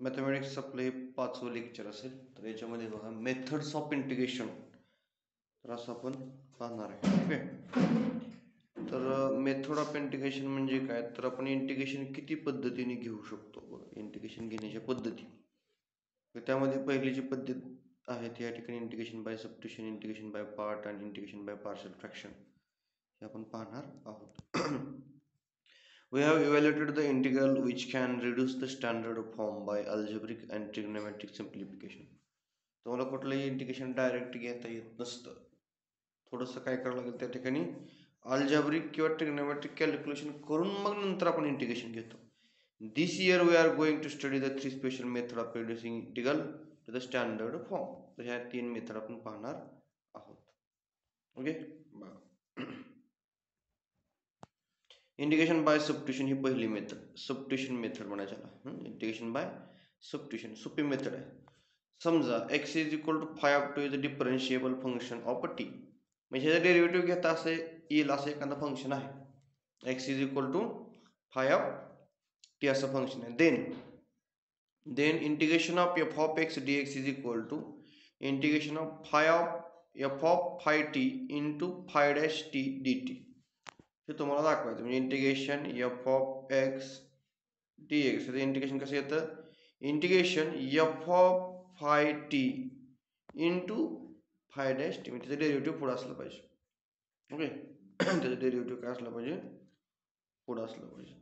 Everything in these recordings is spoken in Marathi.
मॅथमॅटिक्स आपलं हे 5वं लेक्चर असेल. तर याच्यामध्ये बघा मेथड्स ऑफ इंटिग्रेशन, तर असं आपण पाहणार आहे. ओके, तर मेथड ऑफ इंटिग्रेशन म्हणजे काय, तर आपण इंटिग्रेशन किती पद्धतीने घेऊ शकतो. बघा इंटिग्रेशन घेण्याच्या पद्धती, तर त्यामध्ये पहिली जी पद्धत आहे ती या ठिकाणी integration by substitution, integration by part आणि इंटिग्रेशन बाय पार्शियल फ्रॅक्शन हे आपण पाहणार आहोत. We have evaluated the integral which can reduce the standard form by algebraic and trigonometric simplification. तुम्हाला कुठलंही इंटिग्रेशन डायरेक्ट घेता येत नसतं. थोडंसं काय करावं लागेल त्या ठिकाणी, अल्जेब्रिक किंवा ट्रिग्नोमेट्रिक कॅल्क्युलेशन करून मग नंतर आपण इंटिग्रेशन घेतो. This year we are going to study the 3 special method of reducing integral to the standard form. तर ह्या 3 मेथड आपण पाहणार आहोत. ओके, इंटिग्रेशन बाय सबट्युशन ही पहिली मेथड, सबट्युशन मेथड म्हणायच्याला. इंटिग्रेशन बाय सबट्युशन सोपी मेथड आहे. समजा x is equal to 5 is a differentiable function of a t. म्हणजे ह्याचा डेरिव्हेटिव्ह घेता असे येईल असं एखादं फंक्शन आहे. x इज इक्वल टू 5 असं फंक्शन आहे. Then integration of f of x dx is equal to integration of f of 5t into 5' dt. हे तुम्हाला दाखवायचं. म्हणजे integration f of x dx हे इंटिग्रेशन कसं येतं, integration f of 5t into 5' म्हणजे त्याचं डेरिव्हेटिव्ह पुढे असलं पाहिजे. ओके, त्याचं डेरिव्हेटिव्ह काय असलं पाहिजे, पुढे असलं पाहिजे.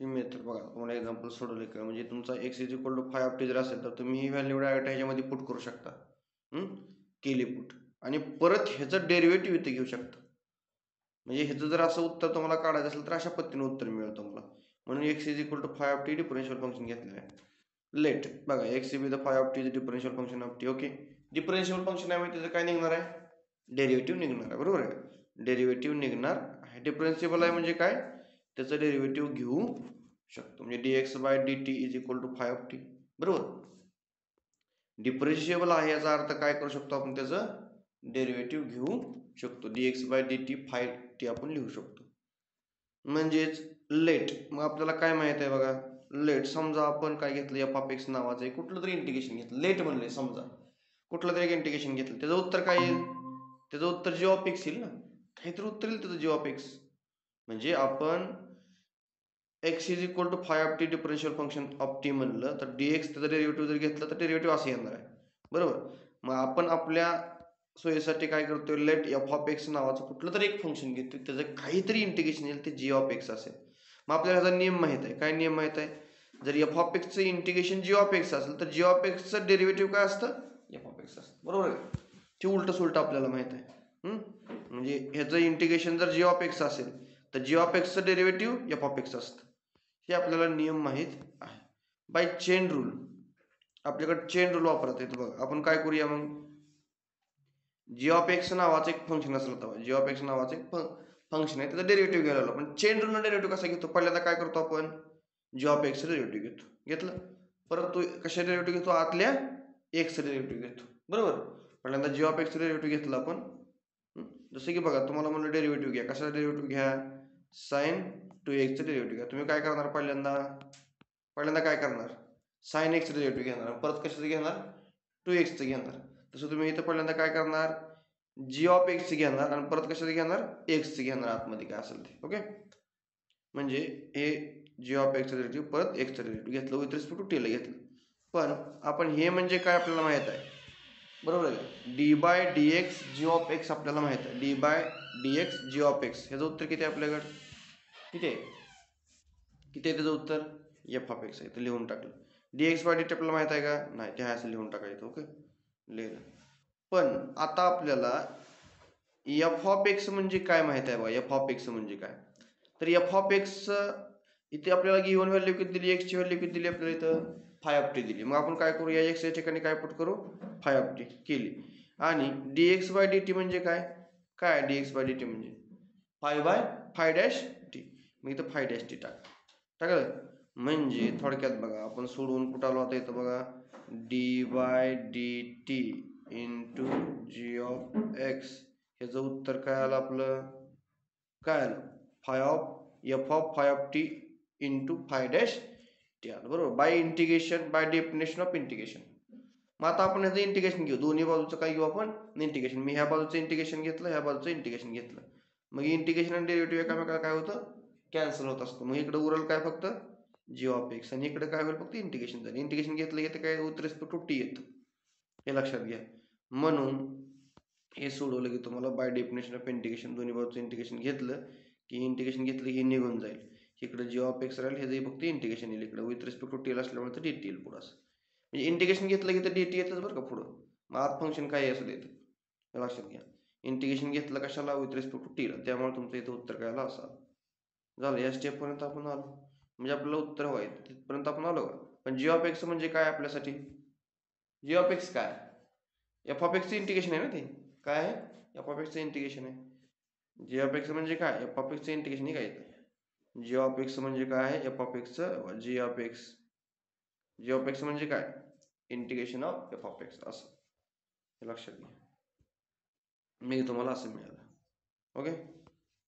ही मेथड बघा, तुम्हाला एक्झाम्पल सोडवले का, म्हणजे तुमचा x is equal to 5t जर असेल तर तुम्ही ही व्हॅल्यू डायरेक्ट ह्याच्यामध्ये पुट करू शकता. केली पुट, आणि परत ह्याचं डेरिव्हेटिव्ह इथे घेऊ शकता. म्हणजे ह्याचं जर असं उत्तर तुम्हाला काढायचं असेल तर अशा पद्धतीने उत्तर मिळेल तुम्हाला. म्हणून x is equal to 5t differential function घेतलेलं आहे. लेट बघा, x be the 5t is differential function of t. Okay, differential function आहे म्हणजे त्याचं काय निघणार आहे, डेरिव्हेटिव्ह निघणार आहे. बरोबर आहे, डेरिव्हेटिव्ह निघणार आहे. डिफरन्शिएबल आहे म्हणजे काय, त्याचं डेरिव्हेटिव्ह घेऊ शकतो. म्हणजे dx by dt is equal to 5t. बरोबर, डिफरन्शिएबल आहे याचा अर्थ काय करू शकतो आपण, त्याचं डेरिव्हेटिव्ह घेऊ शकतो. dx बाय dt 5t आपण लिहू शकतो. म्हणजेच लेट. मग आपल्याला काय माहित आहे बघा, लेट समजा आपण काय घेतलं, f ऑफ x नावाचं एक कुठलं तरी इंटिग्रेशन घेतलं. लेट म्हणले, समजा कुठलं तरी एक इंटिग्रेशन घेतलं, त्याचं उत्तर काय येईल, त्याचं उत्तर g ऑफ x येईल ना. काहीतरी उत्तर येईल त्याचं g ऑफ x. म्हणजे आपण x is equal to 5t differential function of t म्हणलं तर dx त्याचं डेरिव्हेटिव्ह जर घेतलं तर डेरिव्हेटिव्ह असं येणार आहे. बरोबर, मग आपण आपल्या सोयीसाठी काय करतोय, लेट f ऑफ x नावाचं कुठलं तरी एक फंक्शन घेतोय, त्याचं काहीतरी इंटिग्रेशन येईल, ते g ऑफ x असेल. मग आपल्याला ह्याचा नियम माहित आहे. काय नियम माहित आहे, जर f ऑफ x चं इंटिग्रेशन g ऑफ x असेल तर g ऑफ x चं डेरिव्हेटिव्ह काय असतं, f ऑफ x असतं. बरोबर आहे, ते उलट सुलट आपल्याला माहित आहे. म्हणजे ह्याचं इंटिग्रेशन जर g ऑफ x असेल तर g ऑफ x चं डेरिव्हेटिव्ह f ऑफ x असतं. हे आपल्याला नियम माहित आहे. बाय चेन रूल, आपल्याकडे चेन रूल वापरता येतो. बघा, आपण काय करूया, मग g ऑफ x नावाचं एक फंक्शन असलं तर g ऑफ x नावाचं एक फंक्शन आहे, त्याचा डेरिव्हेटिव्ह घ्यायला लागलो. पण चेन रूलनं डेरिव्हेटिव्ह कसा घेतो, पहिल्यांदा काय करतो आपण, g ऑफ x डेरिव्हेटिव्ह घेतलं. परत तो कशा डेरिव्हेटिव्ह घेतो, आतल्या x डेरिव्हेटिव्ह घेतो. बरोबर, पहिल्यांदा g ऑफ x डेरिव्हेटिव्ह घेतलं आपण. जसं की बघा, तुम्हाला म्हणलं डेरिव्हेटिव्ह घ्या, कशाचा डेरिव्हेटिव्ह घ्या, साइन 2x चं डेरिव्हेटिव्ह घ्या. तुम्ही काय करणार, पहिल्यांदा काय करणार, साइन x डेरिव्हेटिव्ह घेणार, परत कशाचं घेणार, 2x चं घेणार. तसं तुम्ही इथं पहिल्यांदा काय करणार, g ऑफ x घेणार आणि परत कशाचं घेणार, x चं घेणार आतमध्ये काय असेल ते. ओके, म्हणजे हे g ऑफ x डेरिव्हेटिव्ह परत x चं डेरिव्हेटिव्ह घेतलं, विथ रिस्पेक्ट टू t ला घेतलं. पण आपण हे म्हणजे काय आपल्याला माहित आहे. बरोबर आहे, D by D X G of X आपल्याला माहित आहे. D by D X G of X, ह्याचं उत्तर किती आहे आपल्याकडे, किती आहे त्याचं उत्तर, एफ ऑफ एक्स आहे. तर लिहून टाकलं. D X by D T आपल्याला माहित आहे का, नाही, ते असं लिहून टाकायचं. ओके, लिहिलं. पण आता आपल्याला एफ ऑफ एक्स म्हणजे काय माहित आहे बघा. एफ ऑफ एक्स म्हणजे काय, तर एफ ऑफ एक्स इथे आपल्याला गिव्हन व्हॅल्यू किती दिली, एक्सची व्हॅल्यू किती दिली आपल्याला, इथं 5t दिली. मग आपण काय करू, या एक्स या ठिकाणी काय पुट करू, 5t केली. आणि dx बाय dt म्हणजे काय dx बाय dt म्हणजे 5 बाय 5' मग इथं 5' टाकलं. म्हणजे थोडक्यात बघा, आपण सोडवून कुठं आलो आता, इथं बघा, D by dt into G of X, ह्याचं उत्तर काय आलं आपलं, काय आलं, F of 5t into 5' T आलं बरोबर. By integration, by definition of integration. मग आता आपण याचं इंटिग्रेशन घेऊ. दोन्ही बाजूचं काय घेऊ आपण? इंटिग्रेशन. मी ह्या बाजूचं इंटिग्रेशन घेतलं, ह्या बाजूचं इंटिग्रेशन घेतलं. मग इंटिग्रेशन आणि डेरिव्हेटिव्ह एकामेकाला काय होतं? कॅन्सल होत असतं. मग इकडे उरल काय फक्त जी ऑफ एक्स, आणि इकडे काय होईल? फक्त इंटिग्रेशन झालं. इंटिग्रेशन घेतलं की ते काय विथ रिस्पेक्ट टू टी येतं, हे लक्षात घ्या. म्हणून हे सोडवलं की तुम्हाला बाय डेफिनेशन ऑफ इंटिग्रेशन, दोन्ही बाजूचं इंटिग्रेशन घेतलं की इंटिग्रेशन घेतलं की निघून जाईल. इकडे जी ऑफ एक्स राहील, हे फक्त इंटिग्रेशन येईल. इकडे विथ रिस्पेक्ट टू टी असल्यामुळे तर डी टी येईल पुढं. म्हणजे इंटिग्रेशन घेतलं की तर डी टी येतच बरं का पुढं. मग आत फंक्शन काय असं देतं, हे लक्षात घ्या. इंटिग्रेशन घेतलं कशाला? विथ रिस्पेक्ट टू टीला. त्यामुळे तुमचं इथं उत्तर काय आलं? असं झालं. या स्टेपपर्यंत आपण आलो, म्हणजे आपल्याला उत्तर व्हायचं तिथपर्यंत आपण आलो का? पण जी ऑफ एक्स म्हणजे काय आपल्यासाठी? जी ऑफ एक्स काय? एफ ऑफ एक्सचं इंटिग्रेशन आहे ना ते. काय आहे? एफ ऑफ एक्सचं इंटिग्रेशन आहे. जी ऑफ एक्स म्हणजे काय? एफ ऑफ एक्सचं इंटिग्रेशन हे काय? जी ऑफ एक्स म्हणजे काय आहे? एफ ऑफ एक्सचं g of x. G of x म्हणजे काय? Integration of F of x, असं हे लक्षात घ्या. मी तुम्हाला असं मिळालं. ओके.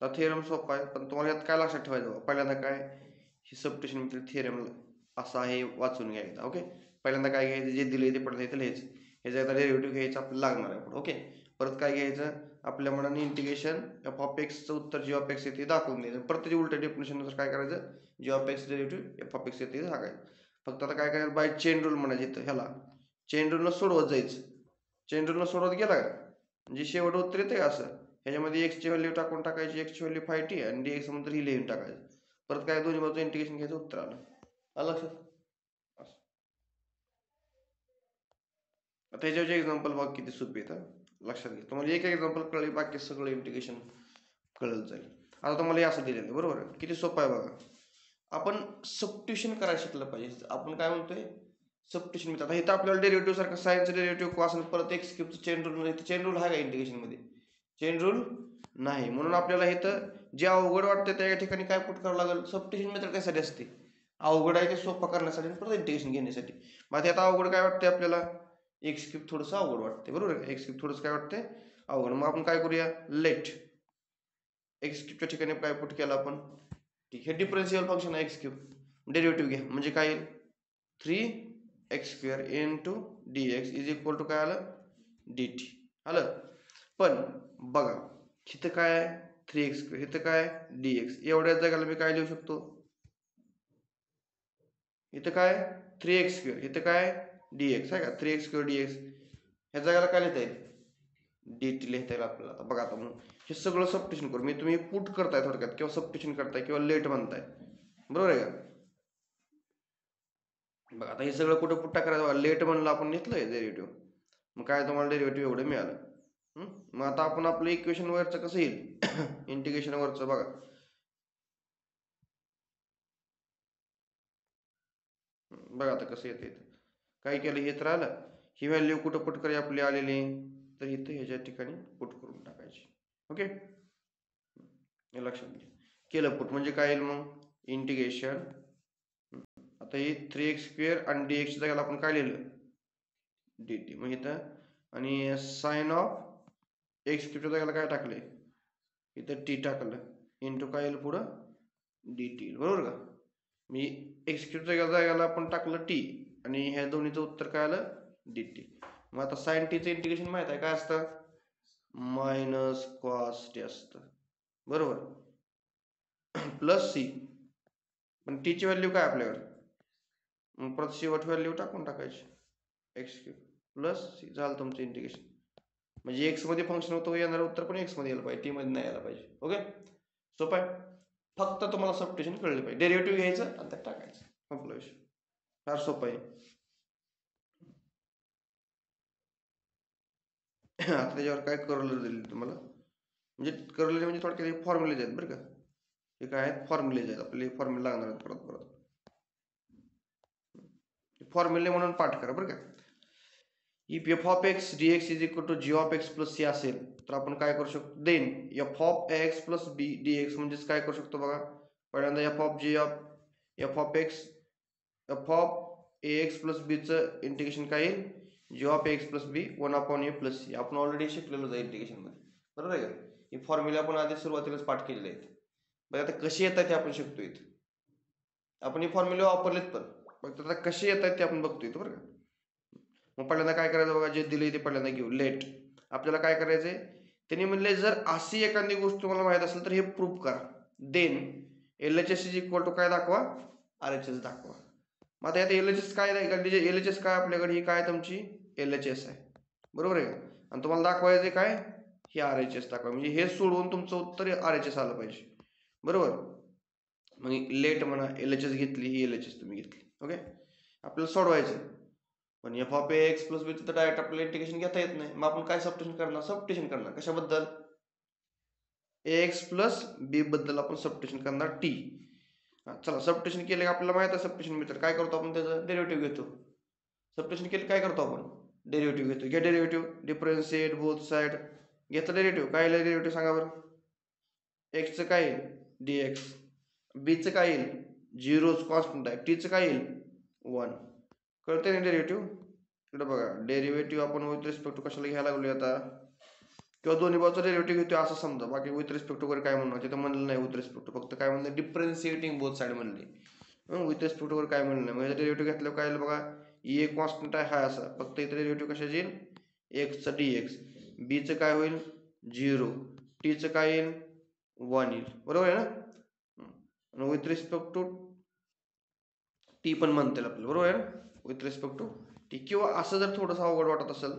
तर थिअरम सोपा आहे, पण तुम्हाला यात काय लक्षात ठेवायचं? पहिल्यांदा काय? ही सबस्टिट्यूशन मेथड थिअरम असं आहे, वाचून घ्यायचं. ओके. पहिल्यांदा काय घ्यायचं? जे दिले ते पडलं इथं लिहायचं. ह्याचा एकदा डेरिव्हेटिव्ह घ्यायचं आपल्याला लागणार आहे. ओके. परत काय घ्यायचं? आपल्या मनाने इंटिग्रेशन एफ ऑफ एक्सचं उत्तर जी ऑफ एक्स येते दाखवून द्यायचं. परत त्याची उलट्या डेफिनेशननुसार काय करायचं? G of x derivative f of x येते सांगायचं. फक्त आता काय करायचं? बाय चेन रूल म्हणायचं इथं ह्याला. चेन रूलनं सोडवत जायचं. चेन रूलनं सोडवत गेला का म्हणजे शेवट उत्तर येते का असं? ह्याच्यामध्ये एक्सची व्हॅल्यू टाकून टाकायची, एक्सची व्हॅल्यू 5t आणि डी एक्स नंतर ही लिहून टाकायचं. परत काय? दोन्ही बाजूचं इंटिग्रेशन घ्यायचं, उत्तर आलं. आलं लक्षात? आता ह्याच्यावरचे एक्झाम्पल बघ किती सोपे आहेत. लक्षात घ्या. तुम्हाला एक एक्झाम्पल कळले, बाकी सगळं इंटिग्रेशन कळलं जाईल. आता तुम्हाला हे असं दिलेलं आहे बरोबर आहे. किती सोपं आहे बघा. आपण सबस्टिट्यूशन करायला शिकलं पाहिजे. आपण काय म्हणतोय? सबस्टिट्यूशन मिळतात. आता इथं आपल्याला डेरिव्हेटिव्ह सारखं सायन्सचं डेरिव्हेटिव्ह कॉस आणि परत एक्स क्यूबचं चेन रूल. चेन रूल आहे का इंटिग्रेशनमध्ये? चेन रूल नाही. म्हणून आपल्याला इथं जे अवघड वाटते त्या ठिकाणी काय पुट करावं लागेल? सबस्टिट्यूशन मेथड कशासाठी असते? अवघड आहे ते सोपं करण्यासाठी आणि परत इंटिग्रेशन घेण्यासाठी. मग आता अवघड काय वाटते आपल्याला? एक्स क्यूब थोडंसं अवघड वाटते बरोबर आहे. एक्स क्यूब थोडंसं काय वाटते? अवघड. मग आपण काय करूया? लेट एक्स क्यूबच्या ठिकाणी काय पुट केलं आपण? ठीक. हे डिफरन्शियल फंक्शन आहे एक्स क्यूब. डेरिव्हेटिव्ह घ्या म्हणजे काय येईल? 3x² into dx is equal to काय आलं? dt आलं. पण बघा इथं काय आहे? 3x², इथं काय? dx. एवढ्या जागेला मी काय लिहू शकतो? इथं काय? 3x², इथं काय? dx आहे का? 3x² dx. ह्या जागेला काय लिहिता येईल? dt लिहिता येईल आपल्याला. आता बघा, आता म्हणून हे सगळं सबस्टिट्यूशन करू. मी तुम्ही पुट करताय थोडक्यात, किंवा सबस्टिट्यूशन करताय, किंवा लेट म्हणताय, बरोबर आहे का? बघा आता हे सगळं कुठं पुट्टा करायचं? लेट म्हणलं आपण घेतलंय डेरिव्हेटिव्ह. मग काय तुम्हाला डेरिव्हेटिव्ह एवढं मिळालं. मग आता आपण आपलं इक्वेशन वरचं कसं येईल? इंटिग्रेशन वरचं बघा. बघा आता कसं येते. काय केलं? हे तर आलं. ही व्हॅल्यू कुठं पुट करायची आपली आलेली? तर इथं ह्याच्या ठिकाणी पुट करून टाकायची. ओके. हे लक्षात घ्या. केलं पुट म्हणजे काय येईल मग? इंटिग्रेशन. आता ही 3x² आणि dx जागेला आपण काय लिहिलं? dt. मग इथं आणि साइन ऑफ एक्स क्यूबच्या जागेला काय टाकले? इथं टी टाकलं. इंटू काय येईल पुढं? dt. बरोबर का? मी एक्स क्यूबच्या जागेला आपण टाकलं टी, आणि ह्या दोन्हीचं उत्तर काय आलं? dt. मग आता साइन टीचं इंटिग्रेशन माहित आहे काय असतं? मायनस कॉस टी असतं बरोबर. Plus C. पण टीची व्हॅल्यू काय आपल्याकडे? मग परत शेवट व्हॅल्यू टाकून टाकायची. x³ plus C. झालं तुमचं इंटिग्रेशन. म्हणजे एक्स मध्ये फंक्शन होतं, येणारं उत्तर पण एक्स मध्ये यायला पाहिजे, टी मध्ये नाही यायला पाहिजे. ओके. सोपं आहे. फक्त तुम्हाला सबस्टिट्यूशन कळले पाहिजे. डेरिव्हेटिव्ह घ्यायचं आणि त्यात टाकायचं. संपला विषय. फार सोपं आहे. आता त्याच्यावर काय कर्ल दिले तुम्हाला? म्हणजे कर्ल म्हणजे थोडक्यात फॉर्म्युलेज आहेत बरं का. हे काय आहेत? फॉर्म्युलेज आहेत. आपल्याला फॉर्म्युला लागणार आहेत परत परत. फॉर्म्युले म्हणून पाठ करा बरं का. If f of x dx is equal to g of x plus c असेल तर आपण काय करू शकतो? Then f of x plus b dx म्हणजेच काय करू शकतो बघा. पहिल्यांदा f of x F of a x plus बीचं इंटिग्रेशन काय येईल? G of x plus b 1/a plus c. आपण ऑलरेडी शिकलेलो आहे इंटिग्रेशन मध्ये, बरोबर आहे का? ही फॉर्म्युला आपण आधी सुरुवातीलाच पाठ केलेले आहेत. बरं आता कशी येतात ते आपण शिकतो इथे. आपण ही फॉर्म्युला वापरलेत पण फक्त आता कसे येत आहेत ते आपण बघतोय बरं का. मग पहिल्यांदा काय करायचं बघा, जे दिले ते पहिल्यांदा घेऊ. लेट आपल्याला काय करायचंय, त्यांनी म्हणले जर अशी एखादी गोष्ट तुम्हाला माहित असेल तर हे प्रूफ करा. Then LHS is equal to काय दाखवा, RHS दाखवा. मग आता यात LHS काय आहे, LHS काय आपल्याकडे ही काय तुमची LHS आहे, बरोबर आहे का. आणि तुम्हाला दाखवायचे काय, हे RHS दाखवा. म्हणजे हे सोडवून तुमचं उत्तर RHS आलं पाहिजे, बरोबर. मग लेट म्हणा, LHS घेतली, ही LHS तुम्ही घेतली. ओके, आपल्याला सोडवायचं. पण एफ ऑफ एक्स प्लस बी तर डायरेक्ट आपल्याला इंटिग्रेशन घेता येत नाही. मग आपण काय सबस्टिट्यूशन करणार, सबस्टिट्यूशन करणार कशाबद्दल, एक्स प्लस बी बद्दल आपण सबस्टिट्यूशन करणार टी. चला सबस्टिट्यूशन केले आपल्याला माहित आहे सबस्टिट्यूशन मेथड. काय करतो आपण, त्याचं डेरिव्हेटिव्ह घेतो. सबस्टिट्यूशन केले काय करतो आपण, डेरिव्हेटिव्ह घेतो. घ्या डेरिव्हेटिव्ह, डिफरन्शिएट बोथ साइड. घेतलं डेरिव्हेटिव्ह, काय येईल डेरिव्हेटिव्ह सांगा बरं. एक्सचं काय येईल dx, बीचं काय येईल 0 कॉन्स्टंट आहे, टीचं काय येईल 1. कळते ना डेरिव्हेटिव्ह. इकडे बघा, डेरिव्हेटिव्ह आपण विथ रिस्पेक्ट टू कशाला घ्यायला लागलो आता, किंवा दोन्ही बाजूचा डेरिव्हेटिव्ह घेतोय असं समजा. बाकी विथ रिस्पेक्ट टू वगैरे काय म्हणणार तिथं म्हणलं नाही. विथ रिस्पेक्ट टू फक्त काय म्हणलं, डिफरन्शिएटिंग बोथ साइड म्हणले. विथ रिस्पेक्ट टू वगैरे काय म्हणलं नाही. म्हणजे डेरिव्हेटिव्ह घेतलं काय येईल बघा, ए कॉन्स्टंट आहे हा असा, फक्त इथं डेरिव्हेटिव्ह कशाची येईल, एक्सचं dx, बीचं काय होईल 0, टीचं काय येईल 1 येईल, बरोबर आहे ना. विथ रिस्पेक्ट टू टी पण म्हणता येईल आपल्याला, बरोबर आहे ना, विथ रिस्पेक्ट टू टी. किंवा असं जर थोडंसं अवघड वाटत असेल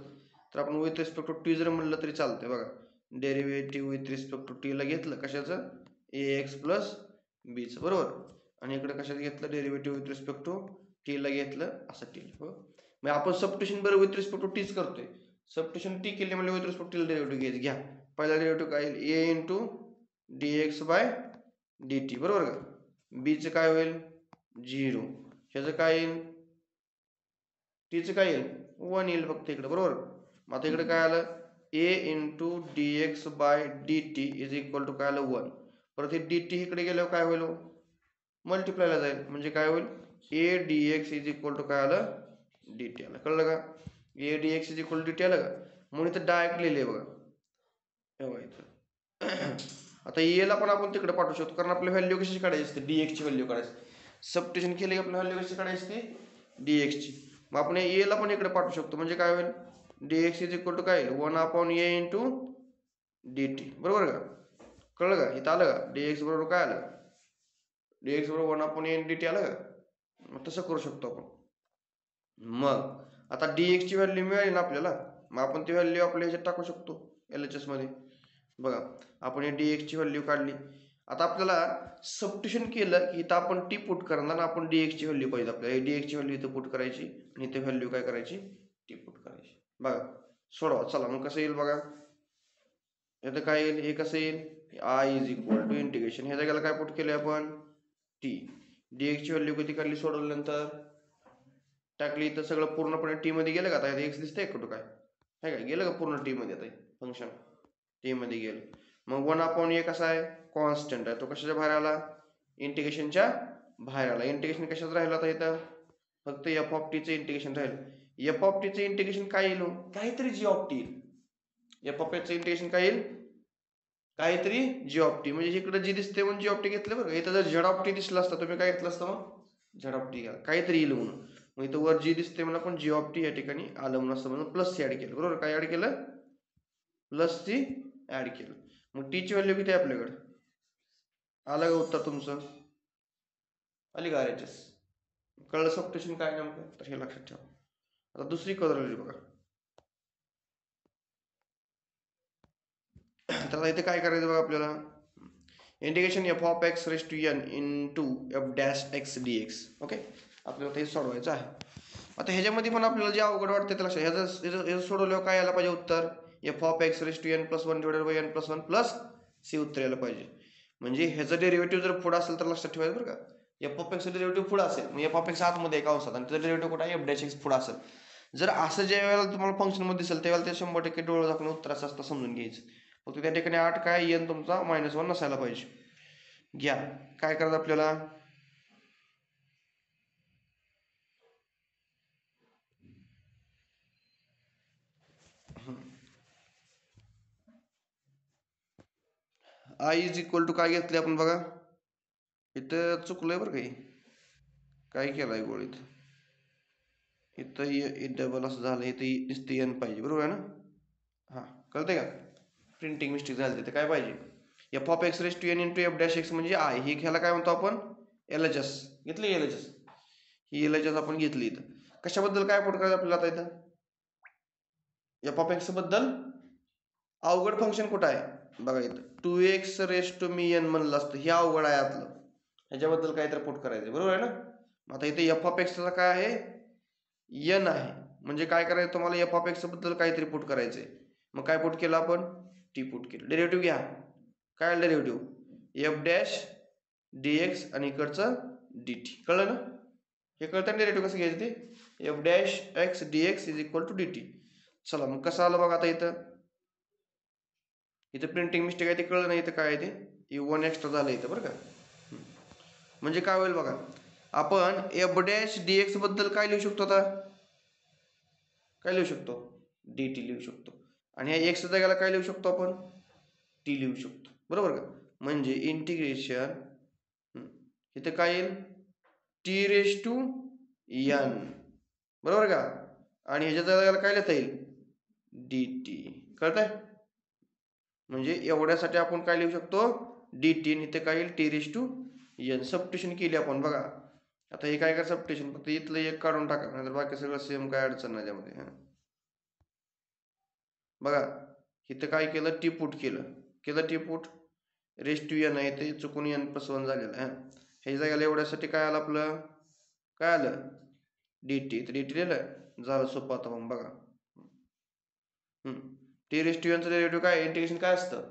तर आपण विथ रिस्पेक्ट टू टी जर म्हणलं तरी चालतंय. बघा, डेरिव्हेटिव्ह विथ रिस्पेक्ट टू टीला घेतलं कशाचं, ax प्लस बीचं, बरोबर. आणि इकडे कशाचं घेतलं, डेरिव्हेटिव्ह विथ रिस्पेक्ट टू टीला घेतलं असं टी. मग आपण सबस्टिट्यूशन बरं विथ रिस्पेक्ट टू टीच करतोय. सबस्टिट्यूशन टी केले म्हणजे विथ रिस्पेक्ट टीला डेरिव्हेटिव्ह घ्यायचं. घ्या, पहिला डेरिव्हेटिव्ह काय येईल, a into dx by dt, बरोबर का. बीचं काय होईल 0, ह्याचं काय येईल, टीचं काय येईल 1 येईल फक्त इकडे, बरोबर. मग आता इकडे काय आलं, a into dx by dt is equal to काय आलं 1. परत हे dt इकडे गेल्यावर काय होईल, मल्टिप्लायला जाईल. म्हणजे काय होईल, a dx is equal to काय आलं dt आलं. कळलं का, a dx is equal to dt आलं का. म्हणून इथं डायरेक्ट लिहिले बघा, आता a ला पण आपण तिकडे पाठवू शकतो, कारण आपली व्हॅल्यू कशी काढायची असते, dx ची व्हॅल्यू काढायची. सबस्टिट्यूशन केली की आपली व्हॅल्यू कशी काढायची असते, dx ची. मग आपण a ला पण इकडे पाठवू शकतो. म्हणजे काय होईल, dx इज इक्वल टू काय येईल 1/a इंटू dt, बरोबर का. कळलं का, इथं आलं का, dx बरोबर काय आलं, dx बरोबर 1/a dt आलं का. मग तसं करू शकतो आपण. मग आता dx ची व्हॅल्यू मिळाली ना आपल्याला, मग आपण ती व्हॅल्यू आपल्या ह्याच्यात टाकू शकतो LHS मध्ये. बघा, आपण हे dx ची व्हॅल्यू काढली. आता आपल्याला सबस्टिट्यूशन केलं की इथं आपण टी पुट करणार, आपण dx ची व्हॅल्यू पाहिजे आपल्याला. dx ची व्हॅल्यू इथं पुट करायची आणि इथे व्हॅल्यू काय करायची, टी पुट करायची. बघा, सोडवा. चला मग कसं येईल बघा, इथं काय येईल, हे कसं येईल, i is equal to integration, ह्या जागेला काय पुट केलं आपण, टी. dx ची व्हॅल्यू किती काढली सोडवल्यानंतर, टाकली. तर सगळं पूर्णपणे टी मध्ये गेलं का. आता एक्स दिसतंय कुठं काय, है का, गेलं का पूर्ण टी मध्ये, आता फंक्शन टी मध्ये गेलं. मग 1/a कसा आहे, कॉन्स्टंट आहे, तो कशाच्या बाहेर आला, इंटिग्रेशनच्या बाहेर आला. इंटिग्रेशन कशाच राहिलं आता इथं, फक्त एफ ऑफ टीचं इंटिग्रेशन राहील. एफ ऑफ टीचं इंटिग्रेशन काय येईल, काहीतरी जी ऑफ टी येईल. एफ ऑफ चं इंटिग्रेशन काय येईल, काहीतरी जी ऑफ टी. म्हणजे इकडे जी दिसते म्हणून जी ऑफ टी घेतलं बरं. इथं जर झेड ऑफ टी दिसलं असतं तुम्ही काय घेतलं असतं, मग झेड ऑफ टी घ्या, काहीतरी येईल म्हणून. मग इथं वर जी दिसते म्हणून आपण जी ऑफ टी या ठिकाणी आलं म्हणून असतं, म्हणून प्लस सी ऍड केलं, बरोबर. काय ऍड केलं, प्लस सी ऍड केलं. मग टी ची व्हॅल्यू किती आहे आपल्याकडे, आलं का उत्तर तुमचं, आली का RHS. कळलं सबस्टिट्यूशन काय नेमकं, तर हे लक्षात ठेवा. आता दुसरी कदर बघा. तर इथे काय करायचं बघा आपल्याला, integration F of X raise to N into F dash X dx. Okay, आपल्याला ते सोडवायचं आहे. आता ह्याच्यामध्ये पण आपल्याला जे अवघड वाटतं ते लक्षात, ह्याचं सोडवल्यावर काय यायला पाहिजे उत्तर, F of X raise to N plus 1 divided by N plus 1 plus C उत्तर यायला पाहिजे. म्हणजे ह्याचं डेरिव्हेटिव्ह जर पुढं असेल तर लक्षात ठेवायचं बरं का, एफ ऑफ एक्सचं डेरिव्हेटिव्ह पुढं असेल, म्हणजे एफ ऑफ एक्स आतमध्ये एका अंशात आणि त्याचं डेरिव्हेटिव्ह कुठं आहे, एफ डॅश एक्स पुढं असेल. जर असं ज्या वेळेला तुम्हाला फंक्शनमध्ये दिसेल त्यावेळेला ते 100% डोळं झाकून उत्तर असं असतं समजून घ्यायचं. फक्त त्या ठिकाणी 8 काय एन तुमचा -1 नसायला पाहिजे. घ्या, काय करायचं आपल्याला, i इज इक्वल टू काय घेतले आपण बघा, इथं चुकलंय बरं काही, काय केलाय गोळीत इथं डबल असं झालं इथं नुसतं एन पाहिजे बरोबर आहे ना हां कळतंय का प्रिंटिंग मिस्टेक झाली तिथे काय पाहिजे F of X raise to N into F dash X म्हणजे आय ही ह्याला काय म्हणतो आपण एल एच एस घेतली एल एच एस ही एल एच एस आपण घेतली इथं कशाबद्दल काय पुट करायचं आपल्याला आता इथं एफ ऑफ एक्स बद्दल अवघड फंक्शन कुठं आहे बघा इथं 2x raise to me N म्हणलं असतं हे अवघड आहे आतलं ह्याच्याबद्दल काहीतरी पुट करायचं बरोबर आहे ना आता इथे एफ ऑफ एक्सला काय आहे एन आहे म्हणजे काय करायचं तुम्हाला एफ ऑफ एक्स बद्दल काहीतरी पुट करायचंय मग काय पुट केलं आपण टी पुट केलं डेरिव्हेटिव्ह घ्या काय derivative F dash D x आणि इकडचं डी टी कळलं ना हे कळतं डेरिव्हेटिव्ह कसं घ्यायचं ते F dash X D x is equal to D T चला मग कसं आलं बघा आता इथं प्रिंटिंग मिस्टेक आहे ते कळलं नाही इथं काय आहे ते वन एक्स्ट्रा झालं इथं बरं का म्हणजे काय होईल बघा आपण एफ डॅश डी एक्स बद्दल काय लिहू शकतो आता काय लिहू शकतो डी टी लिहू शकतो आणि ह्या एक्स जागेला काय लिहू शकतो आपण टी लिहू शकतो बरोबर का म्हणजे इंटिग्रेशन इथे काय येईल टी रेस टू एन बरोबर का आणि ह्याच्या जागेला काय लिहिता येईल डी टी कळतंय म्हणजे एवढ्यासाठी आपण काय लिहू शकतो डी टी आणि इथे काय येईल T raise to N substitution केली आपण बघा आता हे काय सबस्टिट्यूशन फक्त इथलं एक काढून टाका नाहीतर बाकी सगळं सेम काय अडचण नाही त्यामध्ये बघा इथं काय केलं टी पुट केलं T put raise to N आहे ते चुकून एन प्लस वन झालेलं आहे ह्या जागेला एवढ्यासाठी काय आलं आपलं काय आलं डी टी तर डी टी लिहिलं झालं सोपं आता मग बघा टी रेस टू एनचं डेरिव्हेटिव्ह काय इंटिग्रेशन काय असतं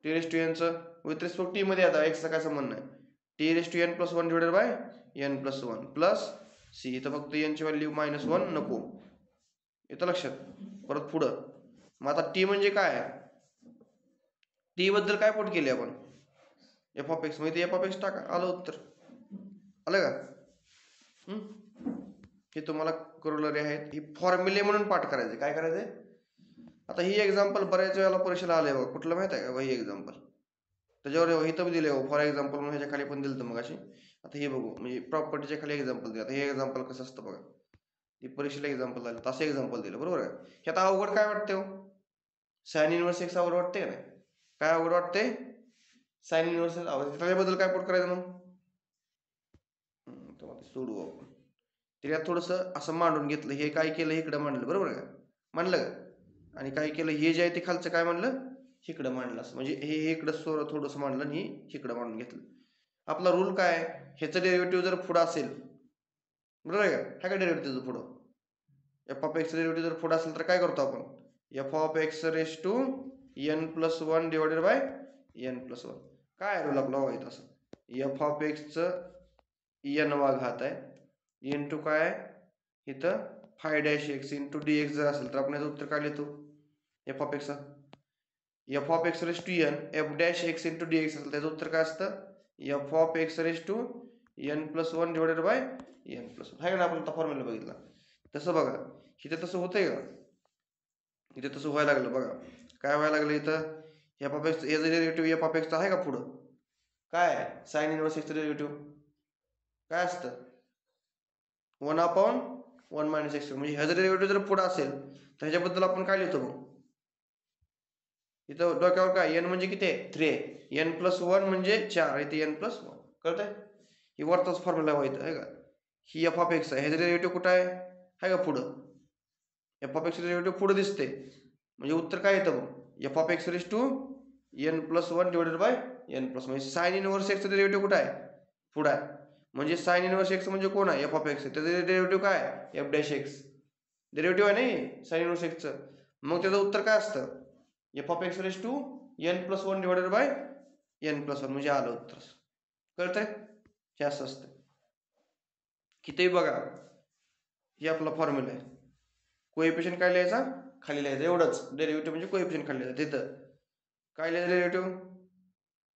टी रेस टू एनचं विथ रिस्पेक्ट टी मध्ये आता एक्सचा काय संबंध नाही t raise to N plus one divided by N plus one plus c इथं फक्त एनची व्हॅल्यू -1 नको येतं लक्षात परत पुढं मग आता टी म्हणजे काय टी बद्दल काय पुट केले आपण एफ ऑफ एक्स म्हणजे एफ ऑफ एक्स टाका आलं उत्तर आलं का हे तुम्हाला करोलरी आहेत ही फॉर्म्युले म्हणून पाठ करायचे काय करायचंय आता ही एक्झाम्पल बऱ्याच वेळेला परीक्षेला आले बघा कुठलं माहित आहे का ही एक्झाम्पल त्याच्यावर इथं दिले फॉर एक्झाम्पल म्हणून ह्याच्या खाली पण दिलं मग अशी आता हे बघू म्हणजे प्रॉपर्टीच्या खाली एक्झाम्पल दिलं आता हे एक्झाम्पल कसं असतं बघा ही परीक्षेला एक्झाम्पल आलं तसं एक्झाम्पल दिलं बरोबर आहे हे आता अवघड काय वाटते हो साइन इनवर्स एक्स अवघड वाटते का नाही काय अवघड वाटते साइन इनवर्स त्याच्याबद्दल काय पुट करायचं मग सोडू आपण त्याच्यात थोडंसं असं मांडून घेतलं हे काय केलं इकडं मांडलं बरोबर का मांडलं का आणि काय केलं हे जे आहे ते खालचं काय मांडलं इकडं मांडलं असं म्हणजे हे इकडं थोडंसं मांडलं आणि इकडं मांडून घेतलं आपला रूल काय ह्याचं डेरिव्हेटिव्ह जर पुढं असेल बरोबर आहे का काय डेरिव्हेटिव्ह पुढं एफ ऑफ एक्स डेरिव्हेटिव्ह जर पुढं असेल तर काय करतो आपण F of X raise to N plus one divided by N plus one काय रूल आपला व्हायचं असं एफ ऑफ एक्सचं एन वा घात आहे इंटू काय इथं phi dash X into D X जर असेल तर आपण याचं उत्तर काय लिहितो F of x F of X raise to N F dash X into D X असेल त्याचं उत्तर काय असतं F of X raise to N plus one divided by N plus one आहे का आपण आता फॉर्म्युला बघितला तसं बघा इथे तसं होतंय का इथे तसं व्हायला लागलं बघा काय व्हायला लागलं इथं एफ ऑफ एक्स याचं डेरिव्हेटिव्ह एफ ऑफ एक्सचा आहे का पुढं काय साइन इनवर्स एक्सचं डेरिव्हेटिव्ह काय असतं 1/1 - x म्हणजे ह्याचं डेरिव्हेटिव्ह जर पुढं असेल तर ह्याच्याबद्दल आपण काय लिहितो मग इथं डोक्यावर काय एन म्हणजे किती आहे 3 आहे एन प्लस 1 म्हणजे 4 इथे एन प्लस 1 कळतंय ही वरचाच फॉर्म्युला व्हायचं आहे का ही एफ ऑफ एक्स आहे ह्याचं डेरिव्हेटिव्ह कुठं आहे का पुढं एफ ऑफ एक्स डेरिव्हेटिव्ह पुढं दिसते म्हणजे उत्तर काय येतं मग F of X raise to N plus 1 divided by N plus म्हणजे साइन इनवर्स एक्सचं डेरिव्हेटिव्ह कुठं आहे पुढं आहे म्हणजे साइन इनवर्स एक्स म्हणजे कोण आहे एफ ऑफ एक्स त्याचं डेरिव्हेटिव्ह काय एफ डॅश एक्स डेरिव्हेटिव्ह आहे नाही साइन इनवर्स एक्सचं मग त्याचं उत्तर काय असतं F of X raise to N plus 1 divided by N plus 1 म्हणजे आलं उत्तर कळतंय हे असं असतं कितीही बघा हे आपला फॉर्म्युला आहे कोएफिशियंट काय लिहायचा खाली लिहायचं एवढंच डेरिव्हेटिव्ह म्हणजे कोएफिशियंट खाली लिहायचं तिथं काय लिहायचं डेरिव्हेटिव्ह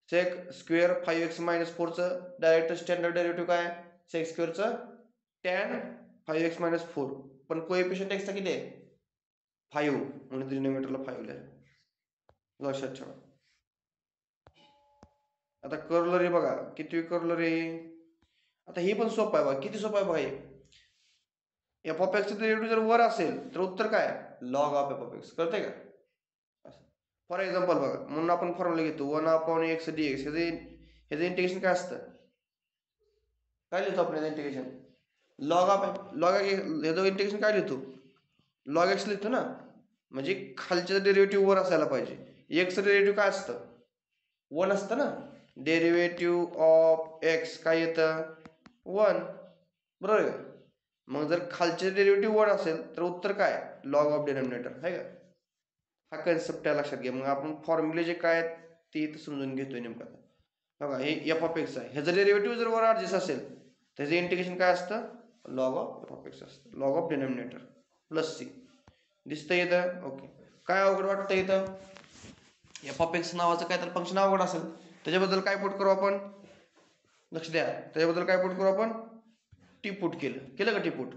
सेक स्क्वेअर 5x - 4चं डायरेक्ट स्टँडर्ड डेरिव्हेटिव्ह काय सेक स्क्वेअरचं टॅन 5x - 4 पण कोएफिशियंट एक्सचा किती आहे 5 म्हणून डिनोमिनेटरला 5 लिहायचं लक्षात ठेवा आता कर्लरी बघा किती कर्लरी आता हे पण सोपं आहे बघा. किती सोपं आहे बघा हे. एफ ऑफ एक्सचं डेरिव्हेटिव्ह जर वर असेल तर उत्तर काय log of F of x. कळतंय का? फॉर एक्झाम्पल बघा, म्हणून आपण फॉर्म्युला घेतो 1/x dx. ह्याचं इंटिग्रेशन काय असतं? काय लिहितो आपण याचं इंटिग्रेशन? ह्याचं इंटिग्रेशन काय लिहितो? लॉग एक्स लिहितो ना. म्हणजे खालच्या डेरिव्हेटिव्ह वर असायला पाहिजे. एक्सचं डेरिव्हेटिव्ह काय असतं? 1 असतं ना. डेरिव्हेटिव्ह ऑफ एक्स काय येतं? 1. बरोबर आहे का? मग जर खालचे डेरिव्हेटिव्ह 1 असेल तर उत्तर काय लॉग ऑफ डिनॉमिनेटर आहे का? हा कन्सेप्ट आहे, लक्षात घ्या. मग आपण फॉर्म्युले जे काय आहेत ते इथं समजून घेतोय नेमकं. बघा हे एफ ऑफ एक्स आहे. ह्याचं डेरिव्हेटिव्ह जर वर ॲडजस्ट असेल त्याचं इंटिग्रेशन काय असतं? Log of F of x असतं. Log of denominator plus c. दिसतंय इथं? ओके. काय अवघड वाटतं इथं? एफ ऑफ एक्स नावाचं काय तर फंक्शन अवघड असेल त्याच्याबद्दल काय पुट करू आपण? लक्ष द्या. त्याच्याबद्दल काय पुट करू आपण? टी पुट केलं का टी पुट?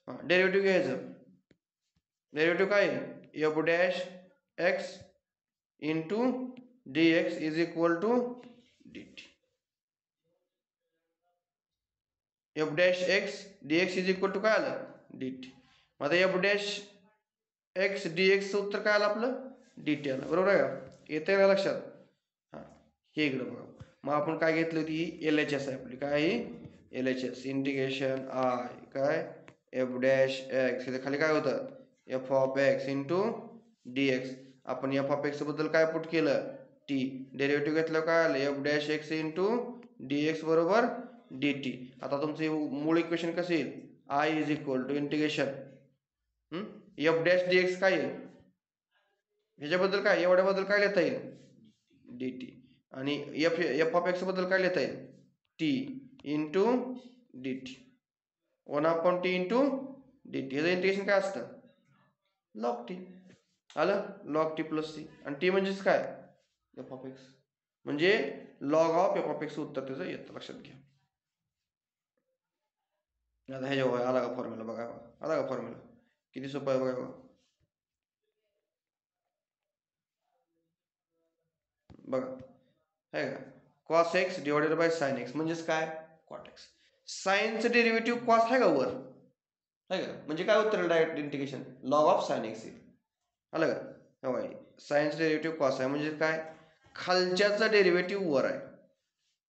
डेरिव्हेटिव्ह घ्यायचं. डेरिव्हेटिव्ह काय आहे? F dash X into D x is equal to D T. F dash X D x is equal to काय आलं? D T. मग आता एफ डॅश एक्स डी एक्सचं उत्तर काय आलं आपलं? डी टी आलं. बरोबर आहे का? येते का लक्षात? हां, हे इकडं बघा. मग आपण काय घेतली होती? एल एच एस आहे आपली. काय L H S integration I काय एफ डॅश एक्स. इथे खाली काय होतं? F of X into D X. आपण एफ ऑफ एक्स बद्दल काय पुट केलं? टी. डेरिव्हेटिव्ह घेतलं काय आलं? F dash X into D X बरोबर डी टी. आता तुमचं मूळ इक्वेशन कसं येईल? I is equal to integration F dash D X काय आहे? ह्याच्याबद्दल काय एवढ्याबद्दल काय लिहिता येईल? D T. आणि एफ ऑफ एक्स बद्दल काय लिहिता येईल? T into d t. 1/t into d t. ह्याचं इंटिग्रेशन काय असतं? Log t. आलं? Log t plus c. आणि टी म्हणजेच काय? F of x. म्हणजे log of F of x उत्तर त्याचं येतं. लक्षात घ्या. आता ह्याच्यावर आला का फॉर्म्युला? बघा आला का फॉर्म्युला? किती सोपं आहे बघा. बघा आहे का? Cos x divided by sine x म्हणजेच काय? Cot x. साइनचं डेरिव्हेटिव्ह कॉस आहे का वर? आहे का? म्हणजे काय उत्तर direct integration log of sine x येईल. आलं का? हो. साइनचं डेरिव्हेटिव्ह कॉस आहे म्हणजे काय? खालच्याचा डेरिव्हेटिव्ह वर आहे.